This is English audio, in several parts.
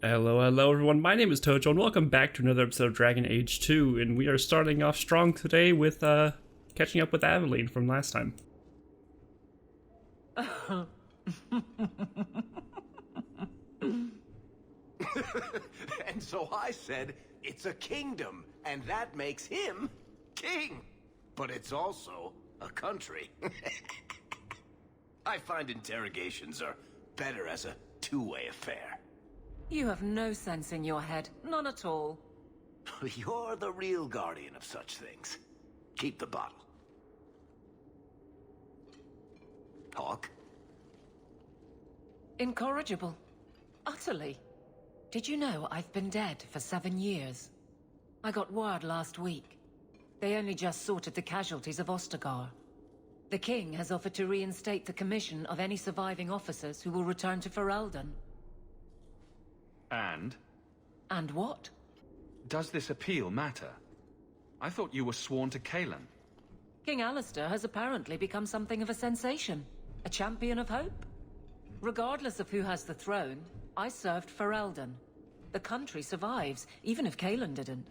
Hello everyone, my name is Tojo and welcome back to another episode of Dragon Age 2, and we are starting off strong today with catching up with Aveline from last time. And so I said, it's a kingdom, and that makes him king. But it's also a country. I find interrogations are better as a two-way affair. You have no sense in your head. None at all. You're the real guardian of such things. Keep the bottle. Hawk? Incorrigible. Utterly. Did you know I've been dead for 7 years? I got word last week. They only just sorted the casualties of Ostagar. The king has offered to reinstate the commission of any surviving officers who will return to Ferelden. And? And what? Does this appeal matter? I thought you were sworn to Kaelan. King Alistair has apparently become something of a sensation. A champion of hope. Regardless of who has the throne, I served Ferelden. The country survives, even if Kaelan didn't.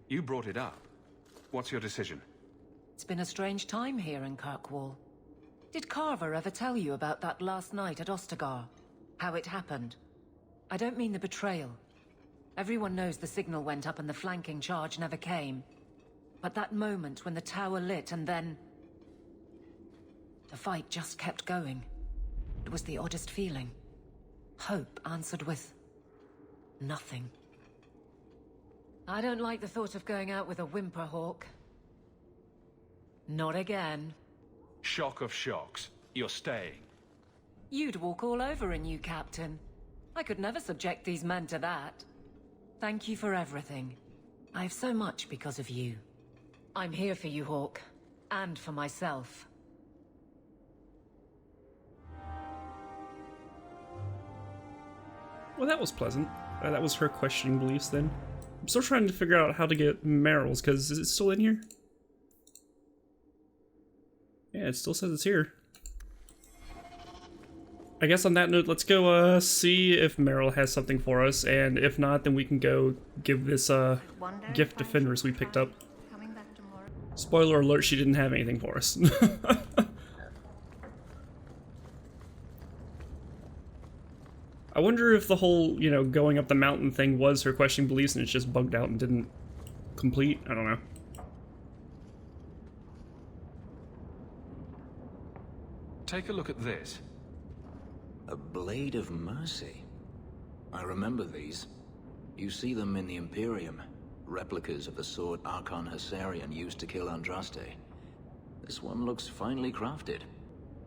You brought it up. What's your decision? It's been a strange time here in Kirkwall. Did Carver ever tell you about that last night at Ostagar? How it happened? I don't mean the betrayal. Everyone knows the signal went up and the flanking charge never came. But that moment when the tower lit and then... the fight just kept going. It was the oddest feeling. Hope answered with... nothing. I don't like the thought of going out with a whimper, Hawk. Not again. Shock of shocks. You're staying. You'd walk all over a new captain. I could never subject these men to that. Thank you for everything. I have so much because of you. I'm here for you, Hawk. And for myself. Well, that was pleasant. That was her questioning beliefs then. I'm still trying to figure out how to get Meryl's, because is it still in here? Yeah, it still says it's here. I guess on that note, let's go see if Meryl has something for us, and if not, then we can go give this gift to Fenris we picked up. Spoiler alert, she didn't have anything for us. I wonder if the whole, you know, going up the mountain thing was her questioning beliefs and it's just bugged out and didn't complete. I don't know. Take a look at this. A blade of mercy. I remember these. You see them in the Imperium. Replicas of the sword Archon Hessarian used to kill Andraste. This one looks finely crafted.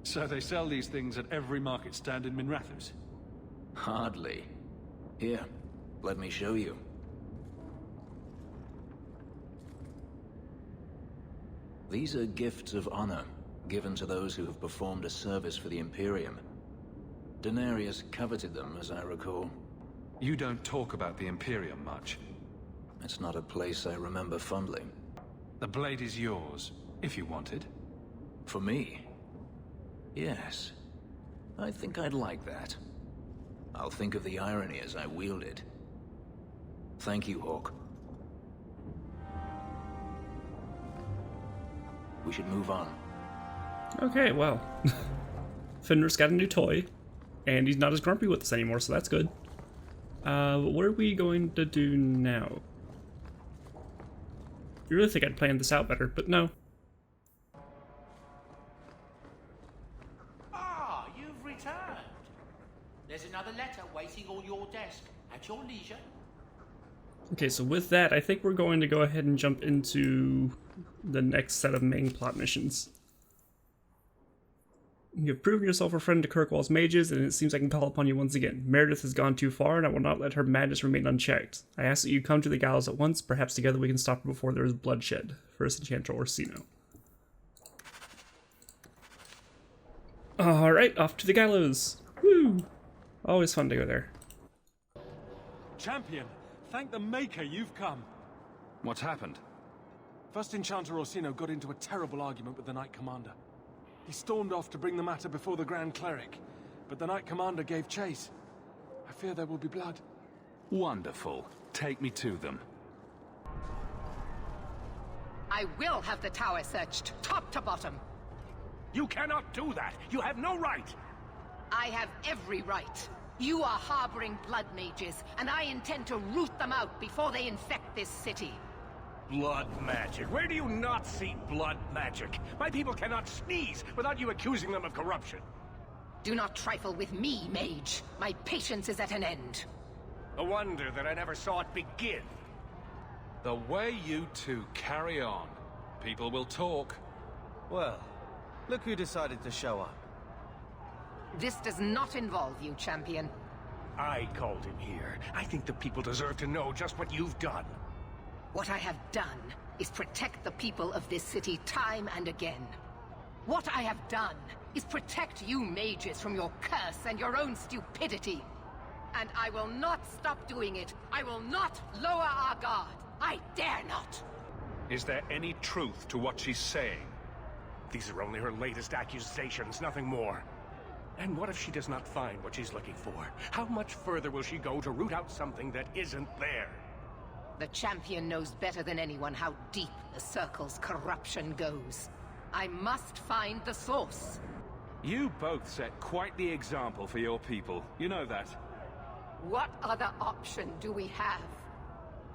So they sell these things at every market stand in Minrathous? Hardly. Here, let me show you. These are gifts of honor, given to those who have performed a service for the Imperium. Daenerys coveted them, as I recall. You don't talk about the Imperium much. It's not a place I remember fondly. The blade is yours, if you want it. For me? Yes. I think I'd like that. I'll think of the irony as I wield it. Thank you, Hawk. We should move on. Okay, well. Fenris got a new toy, and he's not as grumpy with us anymore, so that's good. What are we going to do now? You really think I'd planned this out better, but no. Ah, you've returned. There's another letter waiting on your desk, at your leisure. Okay, so with that, I think we're going to go ahead and jump into the next set of main plot missions. You've proven yourself a friend to Kirkwall's mages, and it seems I can call upon you once again. Meredith has gone too far, and I will not let her madness remain unchecked. I ask that you come to the gallows at once. Perhaps together we can stop her before there is bloodshed. First Enchanter Orsino. Alright, off to the gallows. Woo! Always fun to go there. Champion, thank the Maker you've come. What's happened? First Enchanter Orsino got into a terrible argument with the Knight Commander. He stormed off to bring the matter before the Grand Cleric, but the Knight Commander gave chase. I fear there will be blood. Wonderful. Take me to them. I will have the tower searched, top to bottom. You cannot do that! You have no right! I have every right. You are harboring blood mages, and I intend to root them out before they infect this city. Blood magic? Where do you not see blood magic? My people cannot sneeze without you accusing them of corruption. Do not trifle with me, mage. My patience is at an end. A wonder that I never saw it begin. The way you two carry on, people will talk. Well, look who decided to show up. This does not involve you, champion. I called him here. I think the people deserve to know just what you've done. What I have done is protect the people of this city time and again. What I have done is protect you mages from your curse and your own stupidity. And I will not stop doing it. I will not lower our guard. I dare not. Is there any truth to what she's saying? These are only her latest accusations, nothing more. And what if she does not find what she's looking for? How much further will she go to root out something that isn't there? The champion knows better than anyone how deep the Circle's corruption goes. I must find the source. You both set quite the example for your people. You know that. What other option do we have?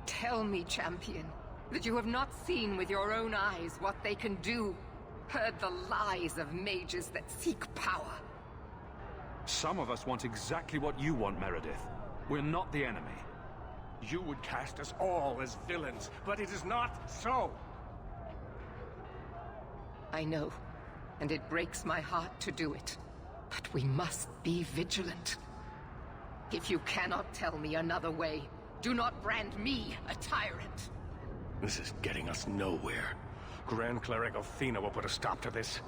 Tell me, champion, that you have not seen with your own eyes what they can do, heard the lies of mages that seek power. Some of us want exactly what you want, Meredith. We're not the enemy. You would cast us all as villains, but it is not so. I know, and it breaks my heart to do it. But we must be vigilant. If you cannot tell me another way, do not brand me a tyrant. This is getting us nowhere. Grand Cleric Athena will put a stop to this.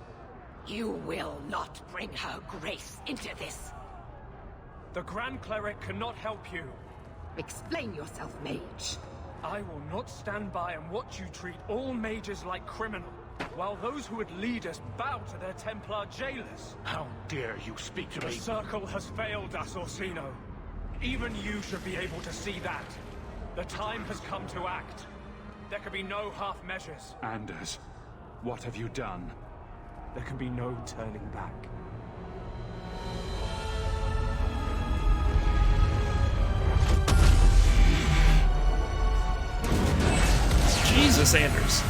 You will not bring her grace into this. The Grand Cleric cannot help you. Explain yourself, mage. I will not stand by and watch you treat all mages like criminal, while those who would lead us bow to their Templar jailers. How dare you speak to The me? Circle has failed us, Orsino. Even you should be able to see that. The time has come to act. There can be no half measures. Anders, what have you done? There can be no turning back. Jesus, Anders.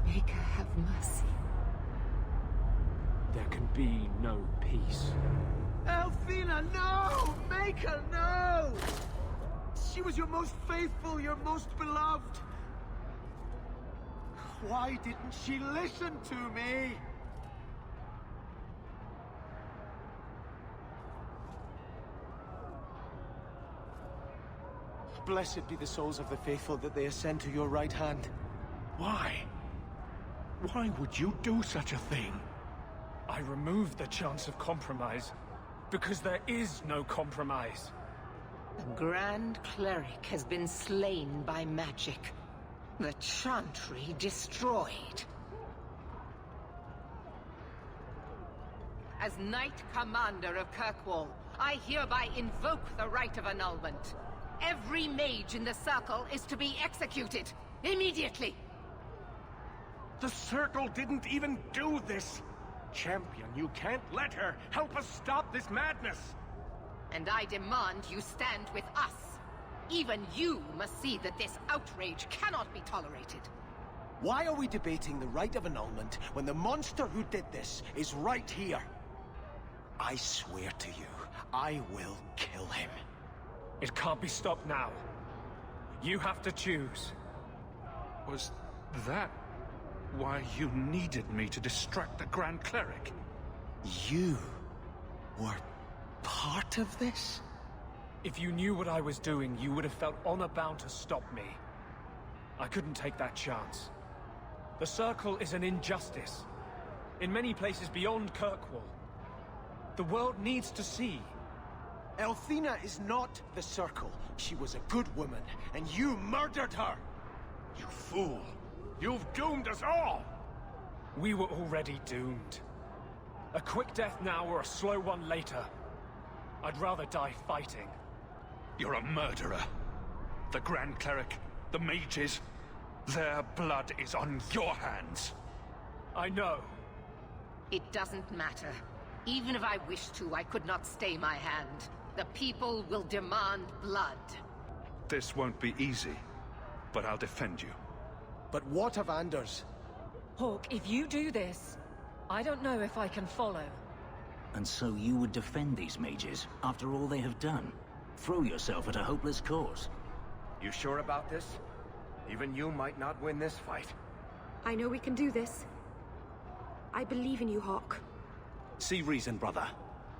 Make her have mercy. There can be no peace. Althena, no! Make her, no! She was your most faithful, your most beloved. Why didn't she listen to me? Blessed be the souls of the faithful that they ascend to your right hand. Why? Why would you do such a thing? I removed the chance of compromise, because there is no compromise. The Grand Cleric has been slain by magic. The Chantry destroyed. As Knight Commander of Kirkwall, I hereby invoke the right of annulment. Every mage in the Circle is to be executed, immediately. The Circle didn't even do this. Champion, you can't let her. Help us stop this madness. And I demand you stand with us. Even you must see that this outrage cannot be tolerated. Why are we debating the right of annulment when the monster who did this is right here? I swear to you, I will kill him. It can't be stopped now. You have to choose. Was that why you needed me to distract the Grand Cleric? You were part of this? If you knew what I was doing, you would have felt honor-bound to stop me. I couldn't take that chance. The Circle is an injustice. In many places beyond Kirkwall. The world needs to see. Elthina is not the Circle. She was a good woman, and you murdered her! You fool! You've doomed us all! We were already doomed. A quick death now or a slow one later. I'd rather die fighting. You're a murderer. The Grand Cleric, the mages, their blood is on your hands. I know. It doesn't matter. Even if I wished to, I could not stay my hand. The people will demand blood. This won't be easy, but I'll defend you. But what of Anders? Hawk, if you do this, I don't know if I can follow. And so you would defend these mages, after all they have done? Throw yourself at a hopeless cause? You sure about this? Even you might not win this fight. I know we can do this. I believe in you, Hawk. See reason, brother.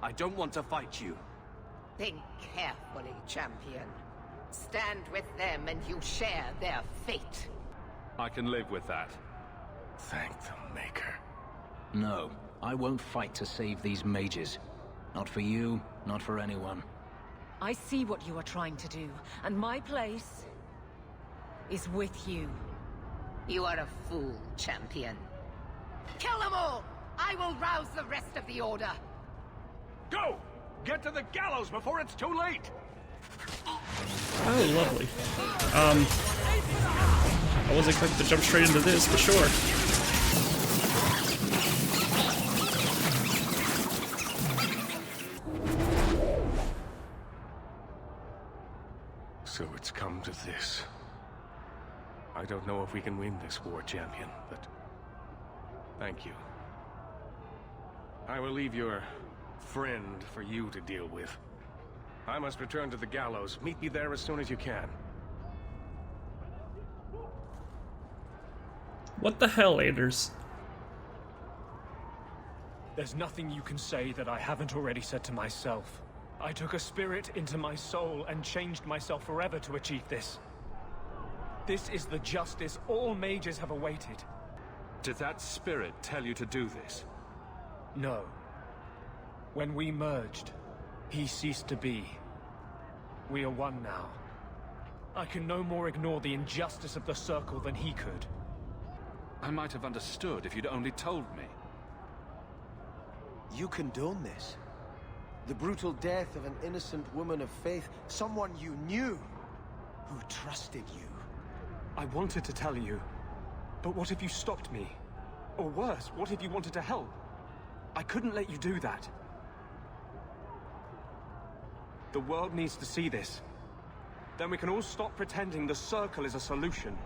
I don't want to fight you. Think carefully, champion. Stand with them and you share their fate. I can live with that. Thank the Maker. No, I won't fight to save these mages. Not for you, not for anyone. I see what you are trying to do, and my place is with you. You are a fool, champion. Kill them all! I will rouse the rest of the Order! Go! Get to the gallows before it's too late! Oh, lovely. I wasn't expecting to jump straight into this, but sure. So it's come to this. I don't know if we can win this war, champion, but thank you. I will leave your friend for you to deal with. I must return to the gallows. Meet me there as soon as you can. What the hell, Anders? There's nothing you can say that I haven't already said to myself. I took a spirit into my soul and changed myself forever to achieve this. This is the justice all mages have awaited. Did that spirit tell you to do this? No. When we merged, he ceased to be. We are one now. I can no more ignore the injustice of the Circle than he could. I might have understood if you'd only told me. You condone this? The brutal death of an innocent woman of faith, someone you knew, who trusted you. I wanted to tell you, but what if you stopped me? Or worse, what if you wanted to help? I couldn't let you do that. The world needs to see this. Then we can all stop pretending the Circle is a solution.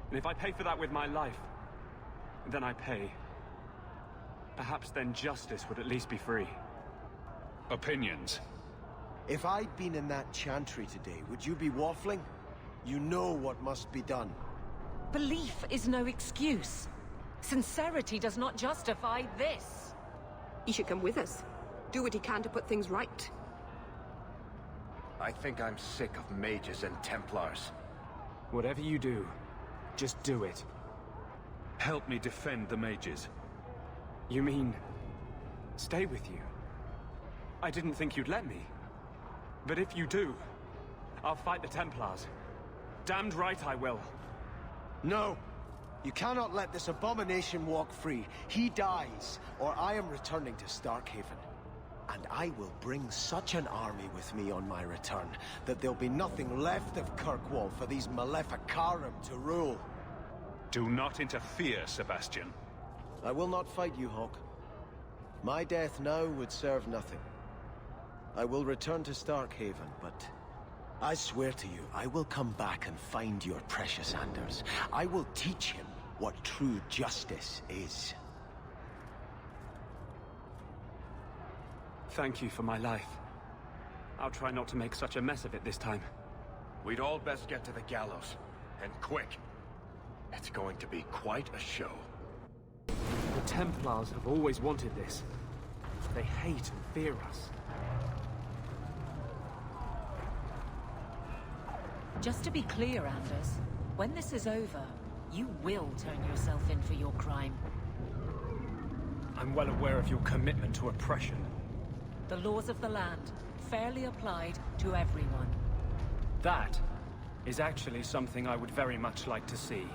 And if I pay for that with my life, then I pay. Perhaps then justice would at least be free. Opinions. If I'd been in that chantry today, would you be waffling? You know what must be done. Belief is no excuse. Sincerity does not justify this. He should come with us. Do what he can to put things right. I think I'm sick of mages and Templars. Whatever you do, just do it. Help me defend the mages. You mean, stay with you? I didn't think you'd let me. But if you do, I'll fight the Templars. Damned right I will. No! You cannot let this abomination walk free. He dies, or I am returning to Starkhaven. And I will bring such an army with me on my return, that there'll be nothing left of Kirkwall for these Maleficarum to rule. Do not interfere, Sebastian. I will not fight you, Hawk. My death now would serve nothing. I will return to Starkhaven, but I swear to you, I will come back and find your precious Anders. I will teach him what true justice is. Thank you for my life. I'll try not to make such a mess of it this time. We'd all best get to the gallows. And quick. It's going to be quite a show. The Templars have always wanted this. They hate and fear us. Just to be clear, Anders, when this is over, you will turn yourself in for your crime. I'm well aware of your commitment to oppression. The laws of the land, fairly applied to everyone. That is actually something I would very much like to see.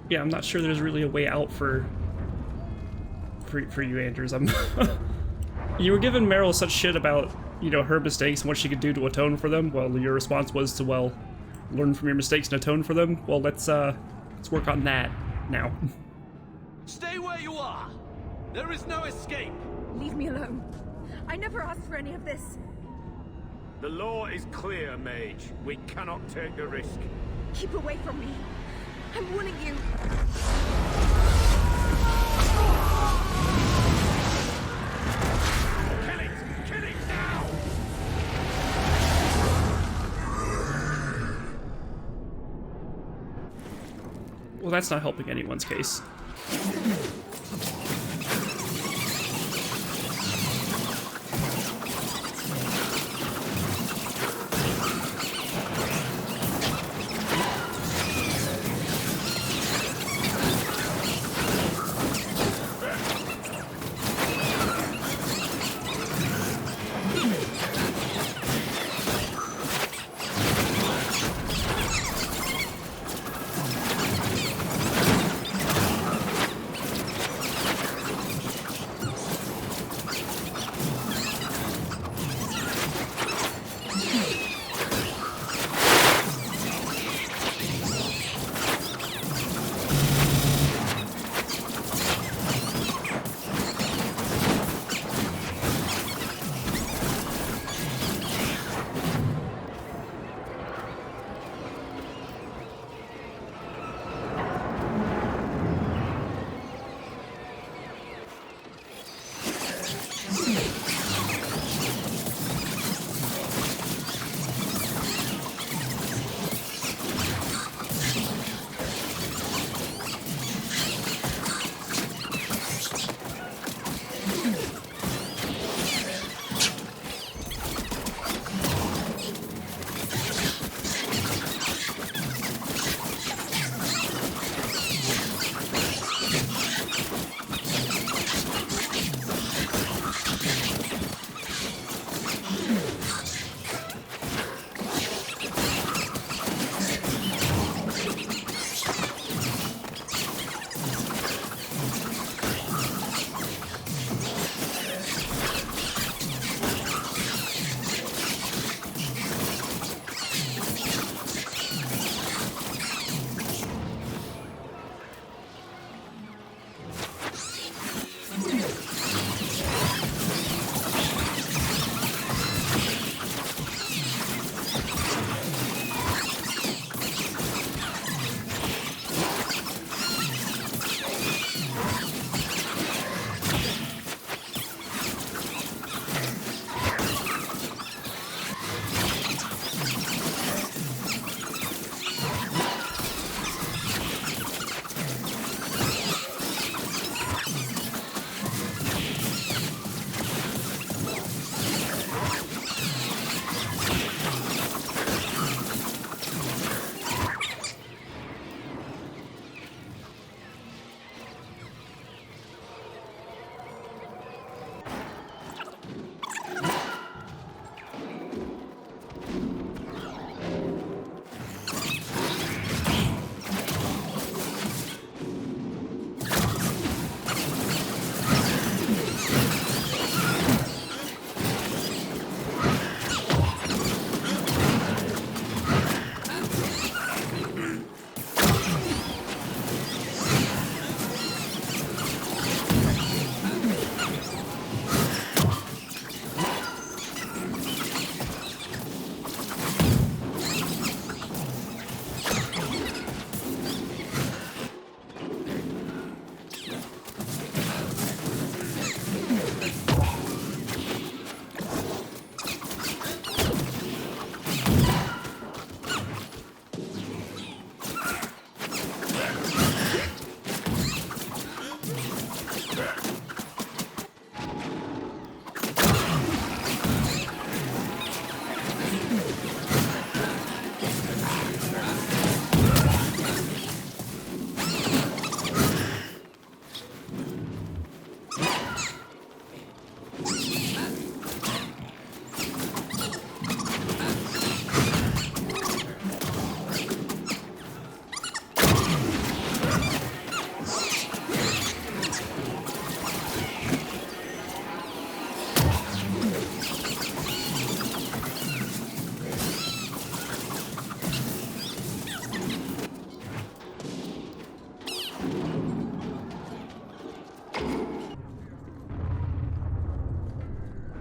Yeah, I'm not sure there's really a way out for you, Anders. You were giving Meryl such shit about, you know, her mistakes and what she could do to atone for them. Well, your response was to, well, learn from your mistakes and atone for them. Well, let's work on that now. Stay where you are. There is no escape. Leave me alone. I never asked for any of this. The law is clear, Mage. We cannot take the risk. Keep away from me. I'm warning you. Kill it! Kill it now! Well, that's not helping anyone's case.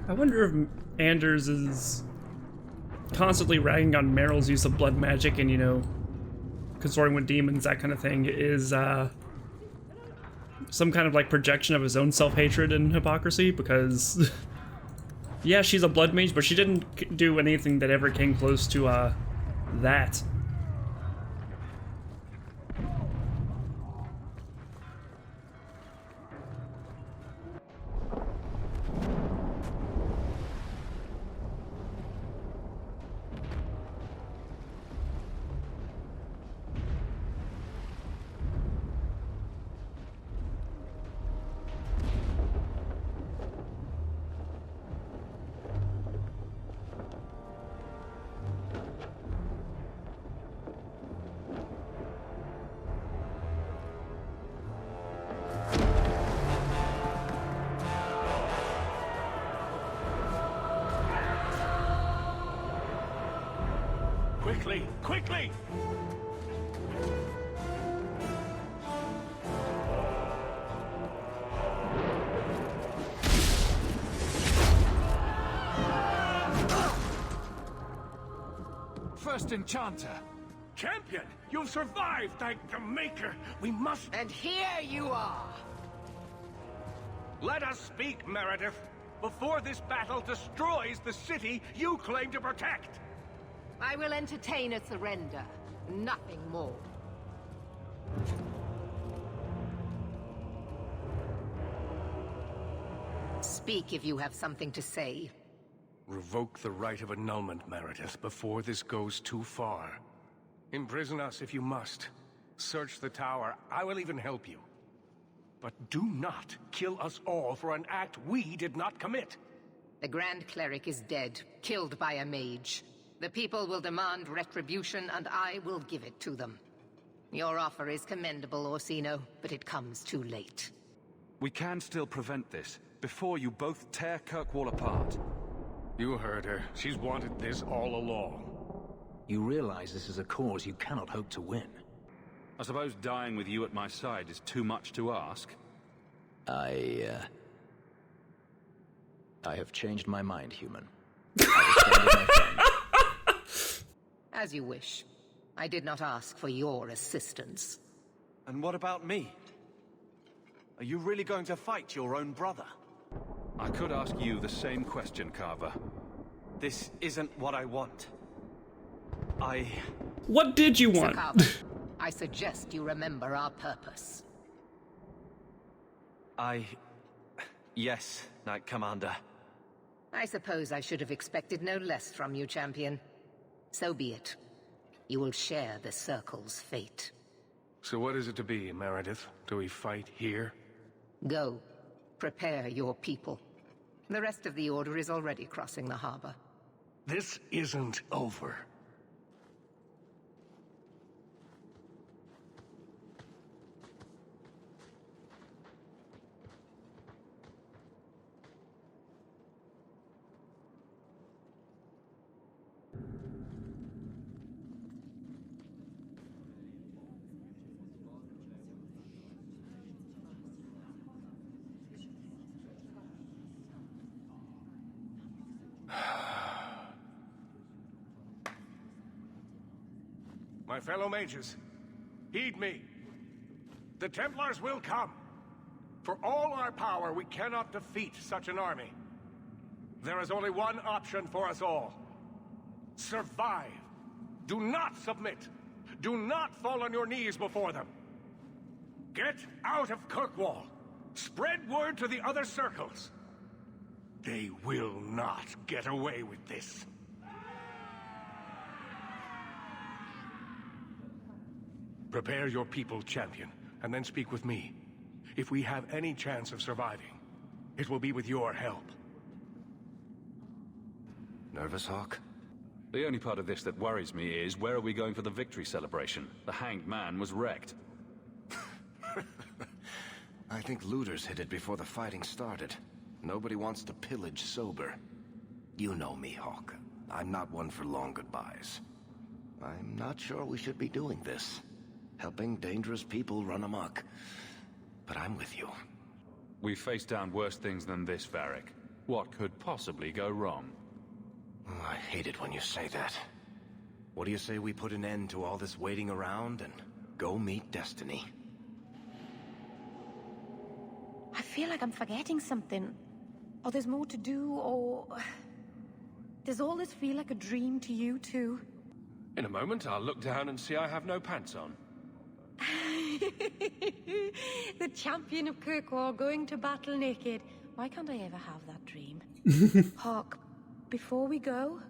I wonder if Anders is constantly ragging on Meryl's use of blood magic and, you know, consorting with demons, that kind of thing, is some kind of like projection of his own self-hatred and hypocrisy, because yeah, she's a blood mage, but she didn't do anything that ever came close to that. Quickly! Quickly! First Enchanter! Champion! You've survived, thank the Maker! We must... And here you are! Let us speak, Meredith, before this battle destroys the city you claim to protect! I will entertain a surrender. Nothing more. Speak if you have something to say. Revoke the right of annulment, Meredith, before this goes too far. Imprison us if you must. Search the tower. I will even help you. But do not kill us all for an act we did not commit. The Grand Cleric is dead, killed by a mage. The people will demand retribution, and I will give it to them. Your offer is commendable, Orsino, but it comes too late. We can still prevent this, before you both tear Kirkwall apart. You heard her. She's wanted this all along. You realize this is a cause you cannot hope to win. I suppose dying with you at my side is too much to ask. I have changed my mind, human. I will stand with my friend. As you wish. I did not ask for your assistance. And what about me? Are you really going to fight your own brother? I could ask you the same question, Carver. This isn't what I want. What did you want? I suggest you remember our purpose. Yes, Knight Commander. I suppose I should have expected no less from you, champion. So be it. You will share the Circle's fate. So what is it to be, Meredith? Do we fight here? Go. Prepare your people. The rest of the Order is already crossing the harbor. This isn't over. My fellow mages, heed me. The Templars will come. For all our power, we cannot defeat such an army. There is only one option for us all. Survive. Do not submit. Do not fall on your knees before them. Get out of Kirkwall. Spread word to the other circles. They will not get away with this. Prepare your people, champion, and then speak with me. If we have any chance of surviving, it will be with your help. Nervous, Hawk? The only part of this that worries me is, where are we going for the victory celebration? The hanged man was wrecked. I think looters hit it before the fighting started. Nobody wants to pillage sober. You know me, Hawk. I'm not one for long goodbyes. I'm not sure we should be doing this. Helping dangerous people run amok. But I'm with you. We've faced down worse things than this, Varric. What could possibly go wrong? Oh, I hate it when you say that. What do you say we put an end to all this waiting around and go meet Destiny? I feel like I'm forgetting something. Or there's more to do, or... Does all this feel like a dream to you, too? In a moment, I'll look down and see I have no pants on. The champion of Kirkwall going to battle naked. Why can't I ever have that dream? Hawk, before we go...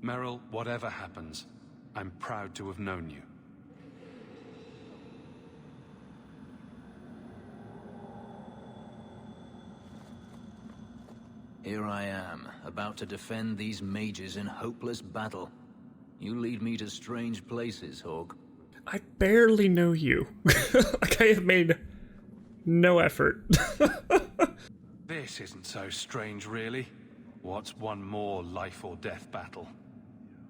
Meryl, whatever happens, I'm proud to have known you. Here I am, about to defend these mages in hopeless battle. You lead me to strange places, Hawk. I barely know you. Like, I have made no effort. This isn't so strange, really. What's one more life or death battle?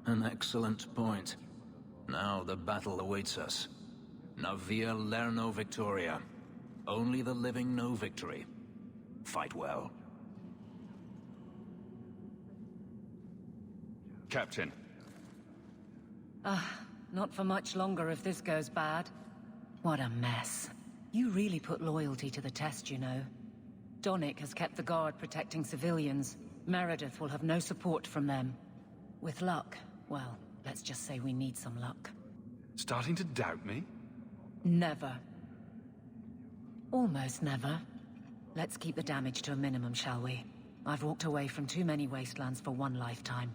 An excellent point. Now the battle awaits us. Navia Lerno Victoria. Only the living know victory. Fight well. Captain. Not for much longer if this goes bad. What a mess. You really put loyalty to the test, you know. Donnick has kept the guard protecting civilians. Meredith will have no support from them. With luck, well, let's just say we need some luck. Starting to doubt me? Never. Almost never. Let's keep the damage to a minimum, shall we? I've walked away from too many wastelands for one lifetime.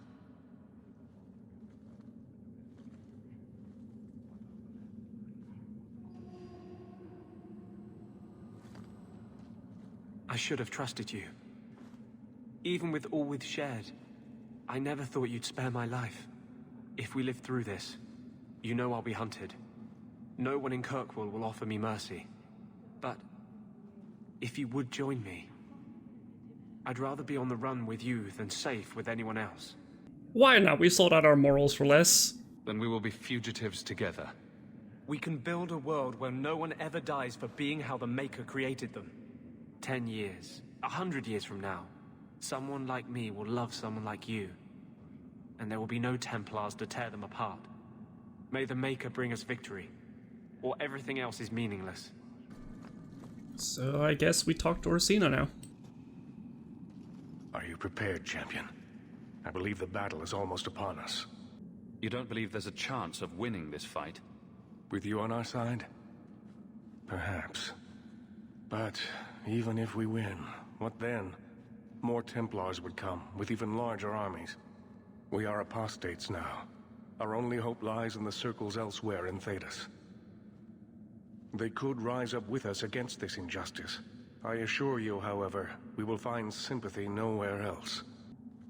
I should have trusted you. Even with all we've shared, I never thought you'd spare my life. If we live through this, you know I'll be hunted. No one in Kirkwall will offer me mercy. But if you would join me, I'd rather be on the run with you than safe with anyone else. Why not? We sold out our morals for less. Then we will be fugitives together. We can build a world where no one ever dies for being how the Maker created them. 10 years, 100 years from now, someone like me will love someone like you. And there will be no Templars to tear them apart. May the Maker bring us victory, or everything else is meaningless. So I guess we talk to Orsino now. Are you prepared, champion? I believe the battle is almost upon us. You don't believe there's a chance of winning this fight? With you on our side? Perhaps. But even if we win, what then? More Templars would come, with even larger armies. We are apostates now. Our only hope lies in the circles elsewhere in Thedas. They could rise up with us against this injustice. I assure you, however, we will find sympathy nowhere else.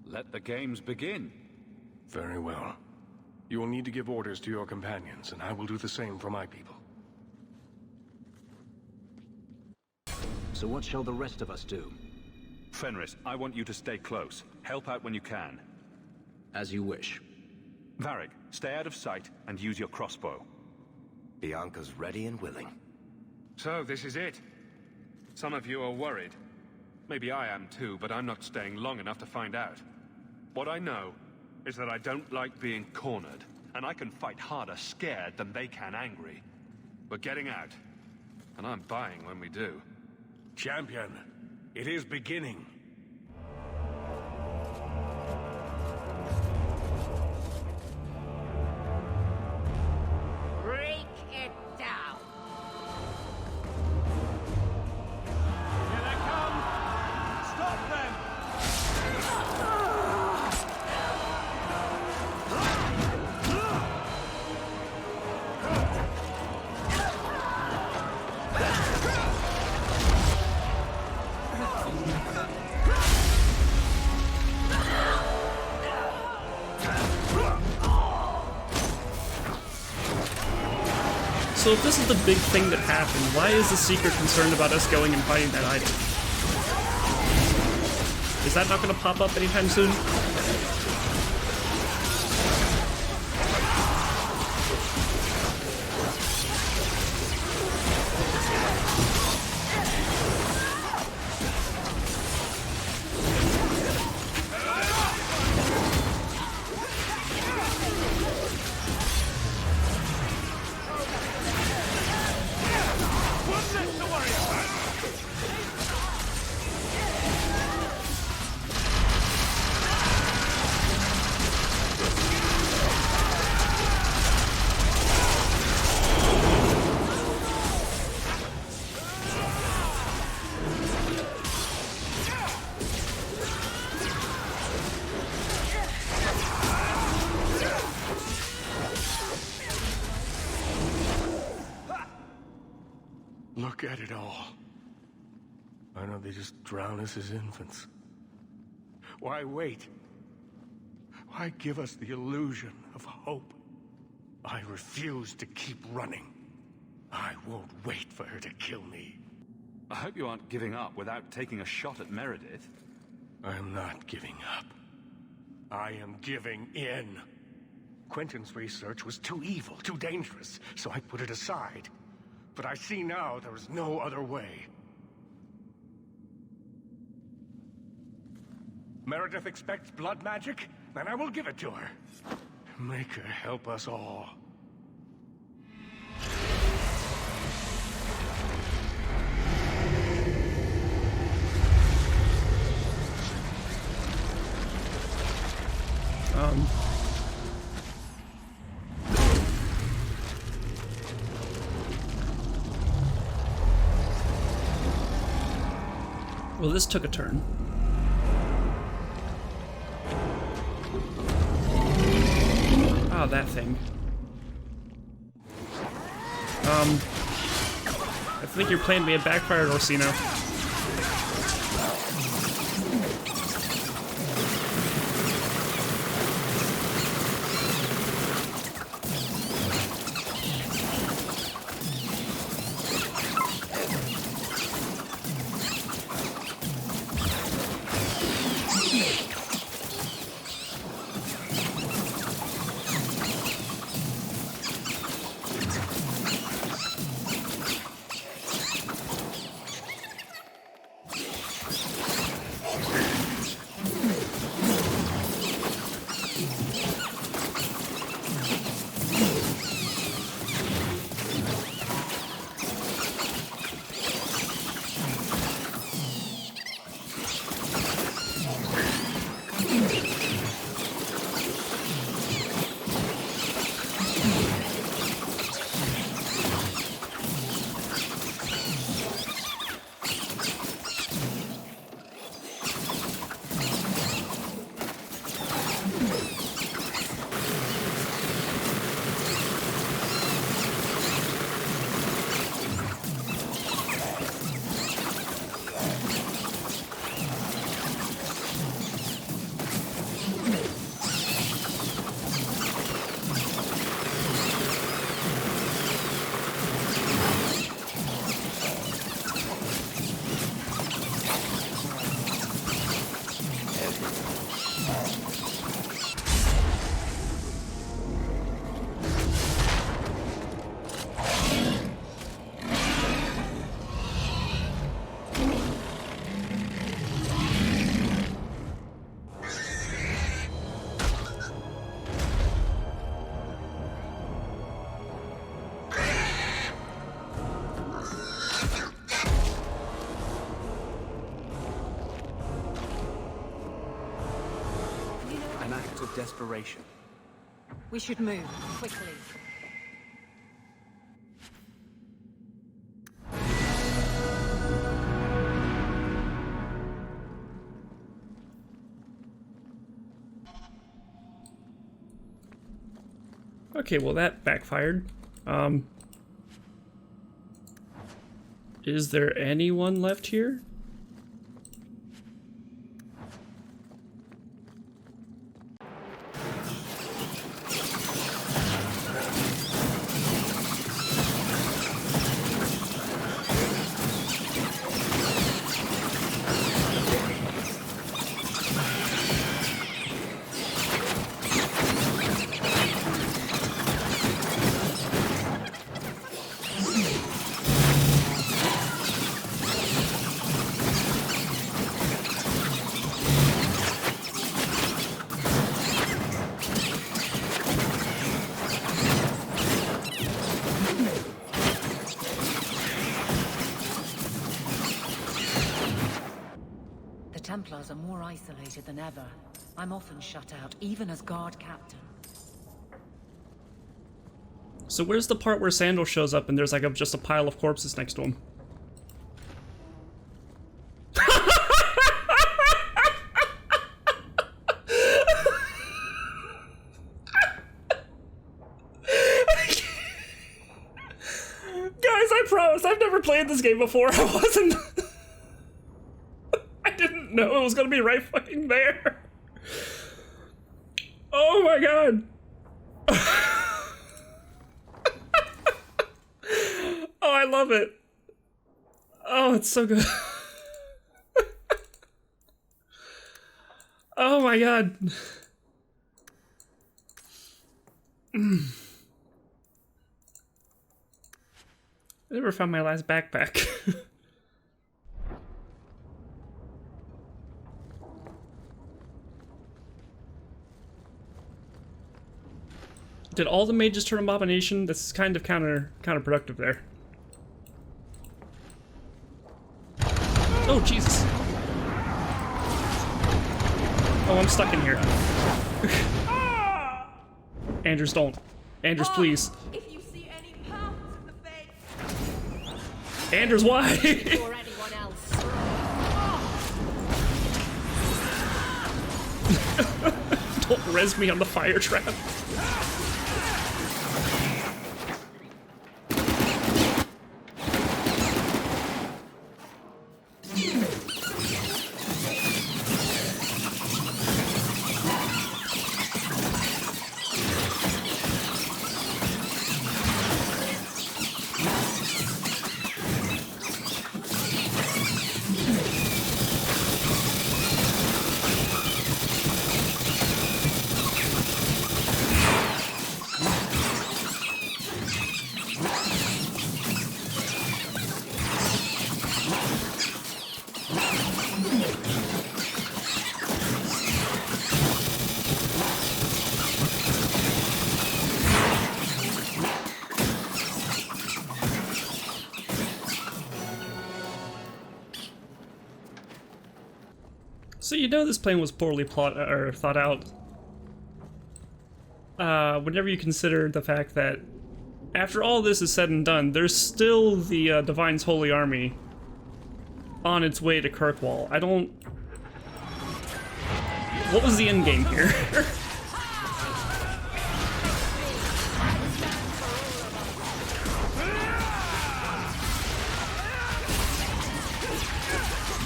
Let the games begin. Very well. You will need to give orders to your companions, and I will do the same for my people. So what shall the rest of us do? Fenris, I want you to stay close. Help out when you can. As you wish. Varric, stay out of sight and use your crossbow. Bianca's ready and willing. So, this is it. Some of you are worried. Maybe I am too, but I'm not staying long enough to find out. What I know is that I don't like being cornered, and I can fight harder scared than they can angry. We're getting out, and I'm buying when we do. Champion, it is beginning. Break it down. Here they come! Stop them! So if this is the big thing that happened, why is the Seeker concerned about us going and finding that item? Is that not going to pop up anytime soon? Look at it all. Why don't they just drown us as infants? Why wait? Why give us the illusion of hope? I refuse to keep running. I won't wait for her to kill me. I hope you aren't giving up without taking a shot at Meredith. I am not giving up. I am giving in. Quentin's research was too evil, too dangerous, so I put it aside. But I see now there is no other way. Meredith expects blood magic? Then I will give it to her. Make her help us all. Well, this took a turn. Ah, that thing. I think your plan may have backfired, Orsino. Desperation. We should move, quickly. Okay, well that backfired. Is there anyone left here? Templars are more isolated than ever. I'm often shut out, even as guard captain. So where's the part where Sandal shows up and there's like just a pile of corpses next to him? Guys, I promise, I've never played this game before. I wasn't... I didn't know it was gonna be right fucking there. Oh my god. Oh, I love it. Oh, it's so good. Oh my god. I never found my last backpack. Did all the mages turn abomination? This is kind of counterproductive there. Oh Jesus! Oh, I'm stuck in here. Anders, don't. Anders, please. If you see any pounds in the face. Anders, why? Or anyone else. Don't res me on the fire trap. So you know this plan was poorly thought out. Whenever you consider the fact that after all this is said and done, there's still the Divine's Holy Army on its way to Kirkwall. I don't... What was the end game here?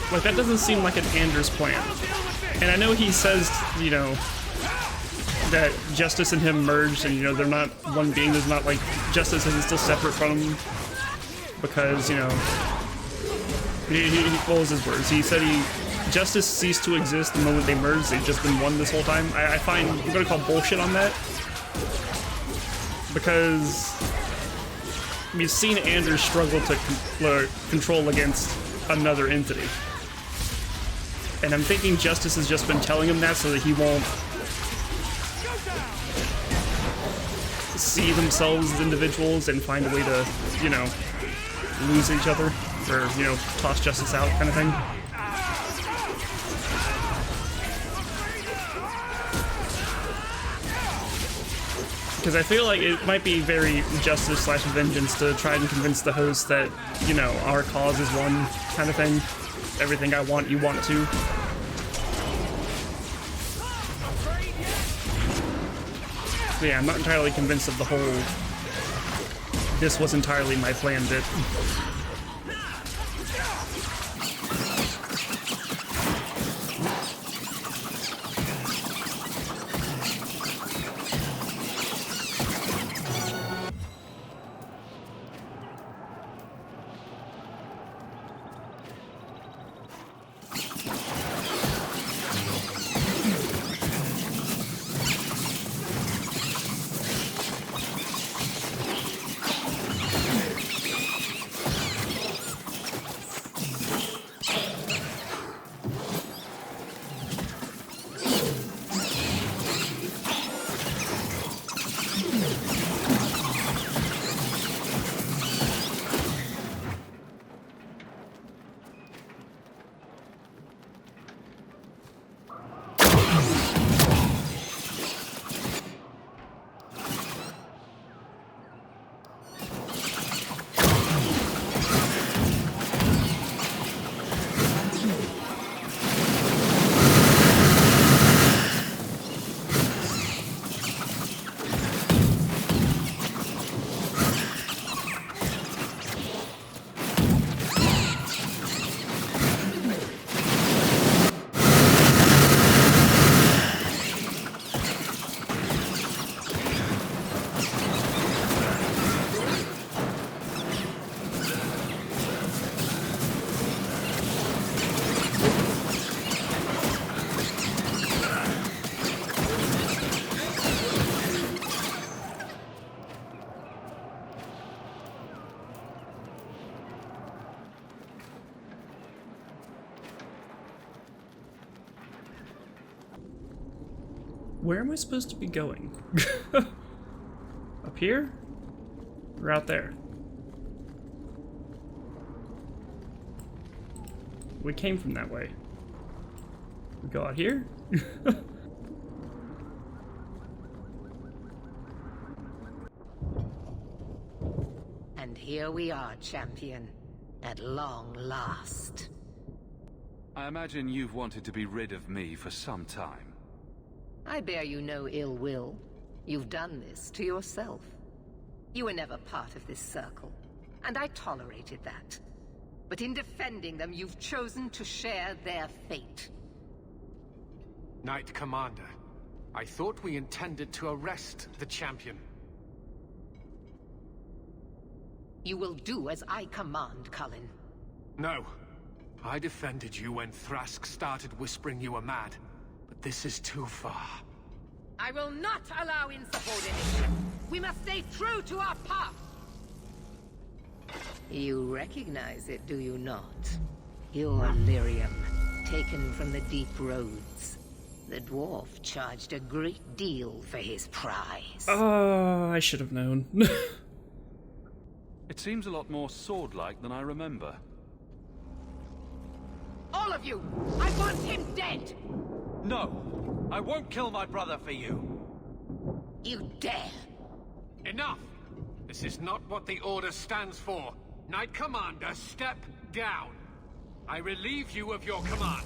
Like, that doesn't seem like an Anders plan. And I know he says, you know, that Justice and him merged and, you know, they're not one being. There's not, like, Justice isn't still separate from him because, you know, what was his words? He said Justice ceased to exist the moment they merged. They've just been one this whole time. I find, I'm gonna call bullshit on that. Because we've seen Anders struggle to control against another entity. And I'm thinking Justice has just been telling him that so that he won't see themselves as individuals and find a way to, you know, lose each other, or, you know, toss Justice out kind of thing. Because I feel like it might be very Justice/Vengeance to try and convince the host that, you know, our cause is one kind of thing. Everything I want, you want too. So yeah, I'm not entirely convinced of the whole this was entirely my plan bit. Where am I supposed to be going? Up here? Or out there? We came from that way. We go out here? And here we are, champion. At long last. I imagine you've wanted to be rid of me for some time. I bear you no ill will. You've done this to yourself. You were never part of this circle, and I tolerated that. But in defending them, you've chosen to share their fate. Knight Commander, I thought we intended to arrest the champion. You will do as I command, Cullen. No. I defended you when Thrask started whispering you were mad, but this is too far. I will not allow insubordination. We must stay true to our path. You recognize it, do you not? Your lyrium, taken from the deep roads. The dwarf charged a great deal for his prize. Oh, I should have known. It seems a lot more sword-like than I remember. All of you! I want him dead! No! I won't kill my brother for you! You dare! Enough! This is not what the Order stands for. Knight Commander, step down. I relieve you of your command.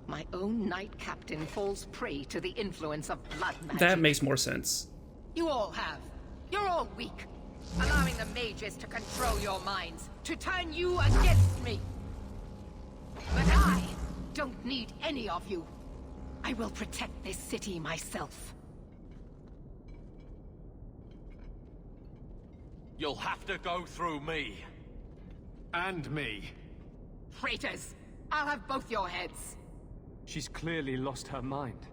My own Knight Captain falls prey to the influence of blood magic. That makes more sense. You all have. You're all weak. Allowing the mages to control your minds, to turn you against me. But I don't need any of you. I will protect this city myself. You'll have to go through me. And me. Traitors! I'll have both your heads. She's clearly lost her mind.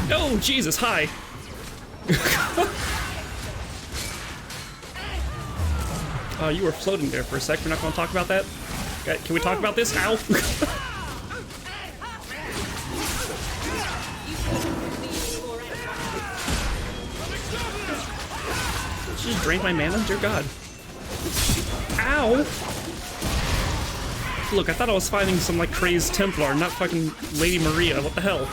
Oh, Jesus, hi. You were floating there for a sec. We're not going to talk about that? Can we talk about this? Ow! She just drained my mana? Dear God. Ow! Look, I thought I was fighting some, like, crazed Templar, not fucking Lady Maria. What the hell?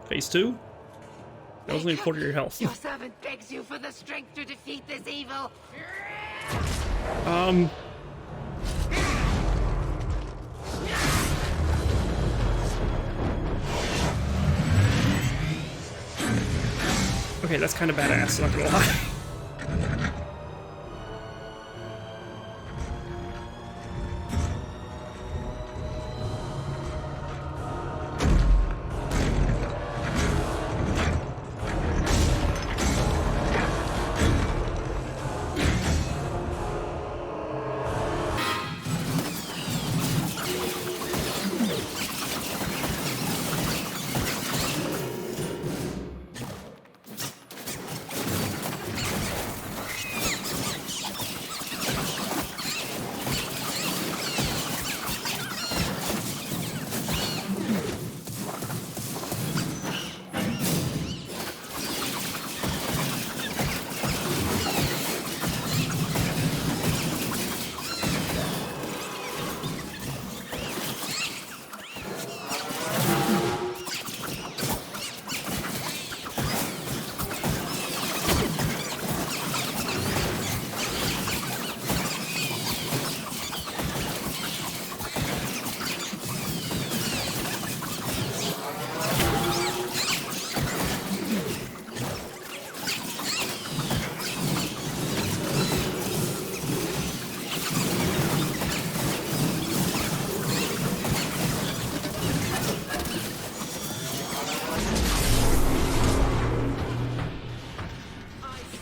Phase 2? That was only a quarter of your health. Your servant begs you for the strength to defeat this evil. Okay, that's kind of badass, not gonna lie.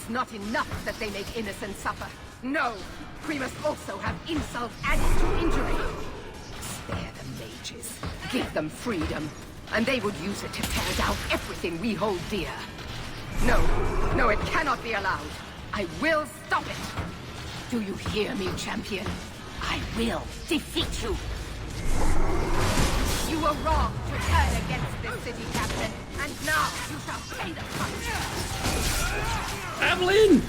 Not enough that they make innocents suffer. No! We must also have insult added to injury. Spare the mages. Give them freedom. and they would use it to tear down everything we hold dear. No, no, it cannot be allowed. I will stop it. Do you hear me, champion? I will defeat you. You were wrong to turn against this city, Captain, and now you shall pay the price. Evelyn!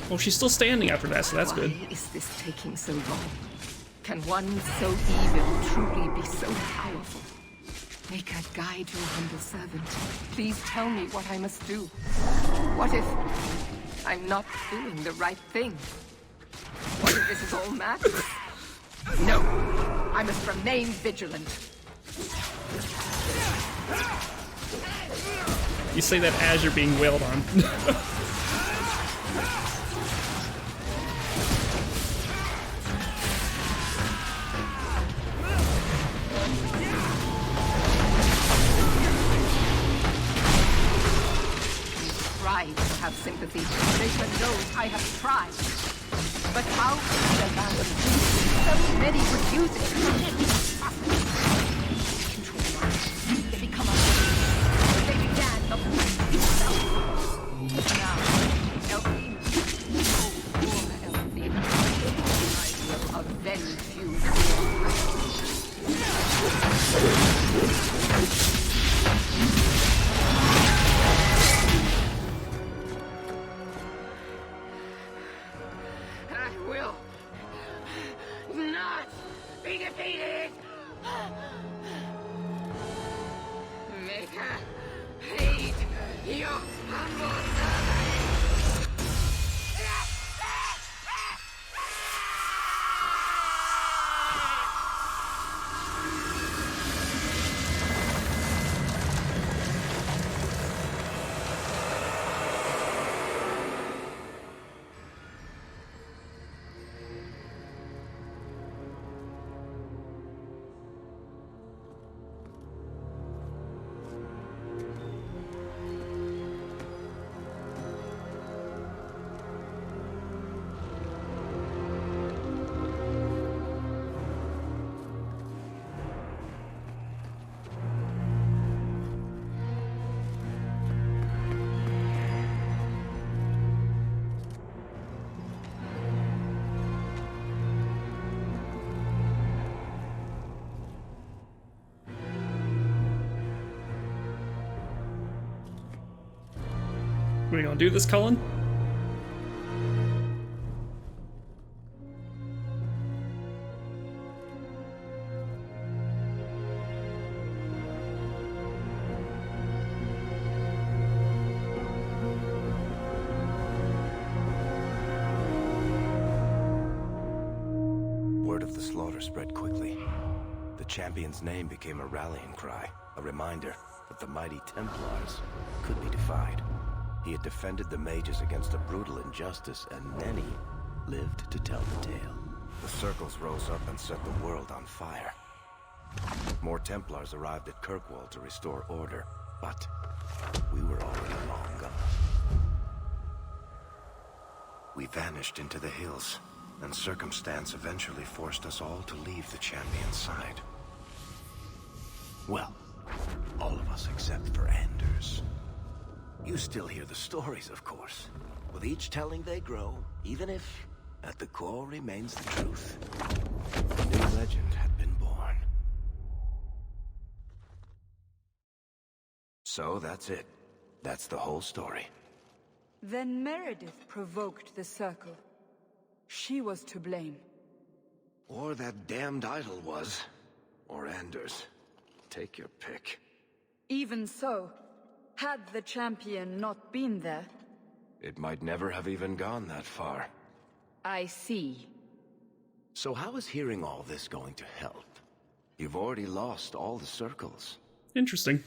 Oh, she's still standing after that, so that's good. Why is this taking so long? Can one so evil truly be so powerful? Make her guide your humble servant. Please tell me what I must do. What if I'm not doing the right thing? What if this is all madness? No, I must remain vigilant. You say that as you're being wailed on. Tried to have sympathy. Jason knows I have tried. But how could a man of so many would use it to live impossible? Control minds. They become unwilling. They began the now, Elfina. Oh, poor Elfina. I will avenge you. Not be defeated! Make her hate your humble servant! We gonna do this, Cullen? Word of the slaughter spread quickly. The champion's name became a rallying cry, a reminder that the mighty Templars could be defied. He had defended the mages against a brutal injustice, and many lived to tell the tale. The circles rose up and set the world on fire. More Templars arrived at Kirkwall to restore order, but we were already long gone. We vanished into the hills, and circumstance eventually forced us all to leave the champion's side. Well, all of us except for Anders. You still hear the stories, of course. With each telling they grow, even if, at the core, remains the truth. A new legend had been born. So that's it. That's the whole story. Then Meredith provoked the Circle. She was to blame. Or that damned idol was. Or Anders. Take your pick. Even so, had the champion not been there... It might never have even gone that far. I see. So how is hearing all this going to help? You've already lost all the circles. Interesting.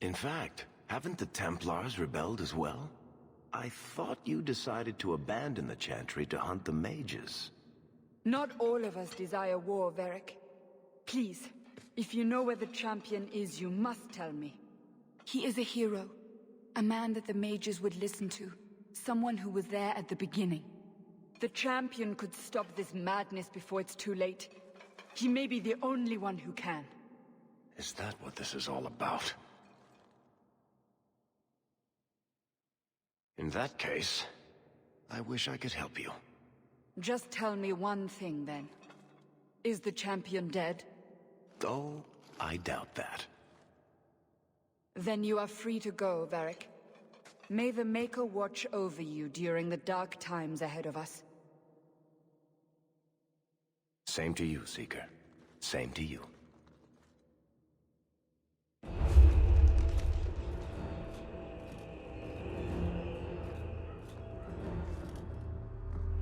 In fact, haven't the Templars rebelled as well? I thought you decided to abandon the Chantry to hunt the mages. Not all of us desire war, Varric. Please, if you know where the champion is, you must tell me. He is a hero. A man that the mages would listen to. Someone who was there at the beginning. The champion could stop this madness before it's too late. He may be the only one who can. Is that what this is all about? In that case, I wish I could help you. Just tell me one thing, then. Is the champion dead? Oh, I doubt that. Then you are free to go, Varric. May the Maker watch over you during the dark times ahead of us. Same to you, Seeker. Same to you.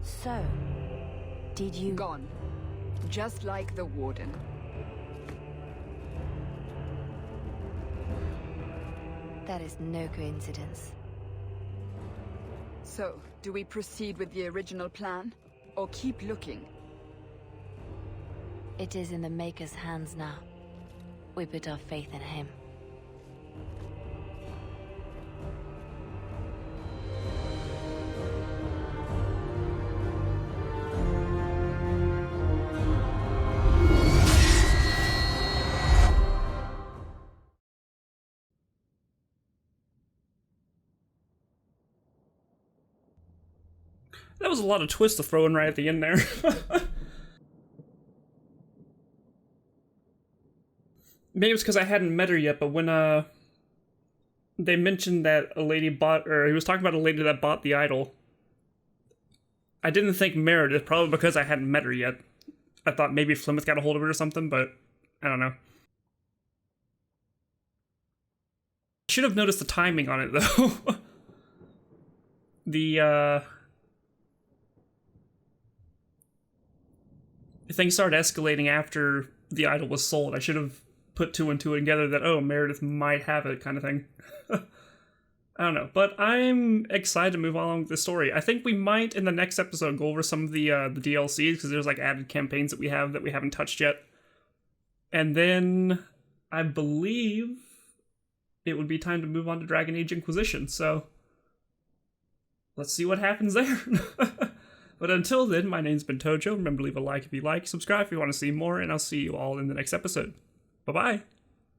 So, did you... Gone. Just like the Warden. That is no coincidence. So, do we proceed with the original plan? Or keep looking? It is in the Maker's hands now. We put our faith in him. That was a lot of twists to throw in right at the end there. Maybe it's because I hadn't met her yet, but when they mentioned that a lady bought, or he was talking about a lady that bought the idol, I didn't think Meredith, probably because I hadn't met her yet. I thought maybe Flemeth got a hold of it or something, but I don't know. I should have noticed the timing on it, though. Things started escalating after the idol was sold. I should have put two and two together that, oh, Meredith might have it, kind of thing. I don't know, but I'm excited to move along with the story. I think we might, in the next episode, go over some of the DLCs, because there's, like, added campaigns that we haven't touched yet. And then, I believe it would be time to move on to Dragon Age Inquisition, so let's see what happens there. But until then, my name's been Tojo. Remember to leave a like if you like, subscribe if you want to see more, and I'll see you all in the next episode. Bye-bye!